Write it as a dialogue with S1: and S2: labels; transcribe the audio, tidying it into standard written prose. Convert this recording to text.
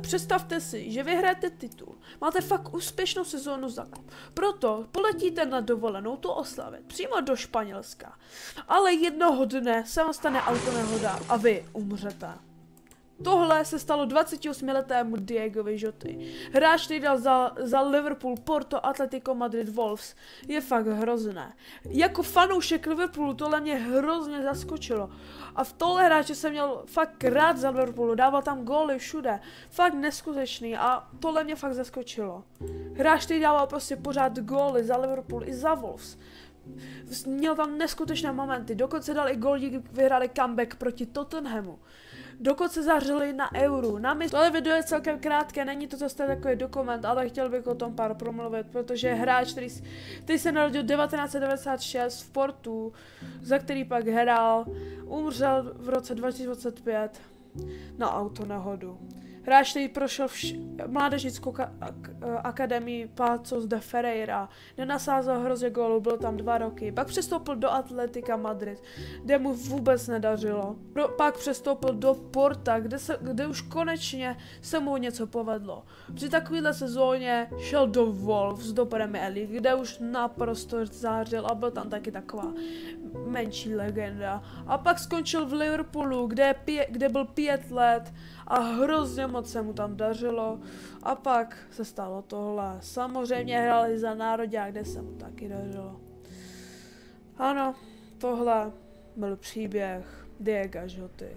S1: Představte si, že vyhrajete titul, máte fakt úspěšnou sezónu za klub, proto poletíte na dovolenou tu oslavit přímo do Španělska, ale jednoho dne se vám stane autonehoda a vy umřete. Tohle se stalo 28letému Diegovi Joty. Hráč, který dal za Liverpool, Porto, Atletico Madrid, Wolves, je fakt hrozné. Jako fanoušek Liverpoolu tohle mě hrozně zaskočilo. A v tohle hráče jsem měl fakt rád za Liverpoolu, dával tam góly všude. Fakt neskutečný a tohle mě fakt zaskočilo. Hráč, který dával prostě pořád góly za Liverpool i za Wolves. Měl tam neskutečné momenty, dokonce dal i gól, díky vyhráli comeback proti Tottenhamu. Dokonce zařili na Euru. Tohle video je celkem krátké, není to zase takový dokument, ale chtěl bych o tom pár promluvit, protože hráč, který se narodil 1996 v Portu, za který pak hrál, umřel v roce 2025 na autonehodu. Hráč, který prošel mládežnickou akademii Paços de Ferreira, nenasázel hrozně gólů, byl tam 2 roky, pak přestoupil do Atletica Madrid, kde mu vůbec nedařilo. Pak přestoupil do Porta, kde už konečně se mu něco povedlo. Při takovéhle sezóně šel do Wolves, do Premier League, kde už naprosto zářil a byl tam taky taková menší legenda. A pak skončil v Liverpoolu, kde byl 5 let a hrozně moc se mu tam dařilo. A pak se stalo tohle. Samozřejmě hrali za národě, kde se mu taky dařilo. Ano, tohle byl příběh Diega Joty.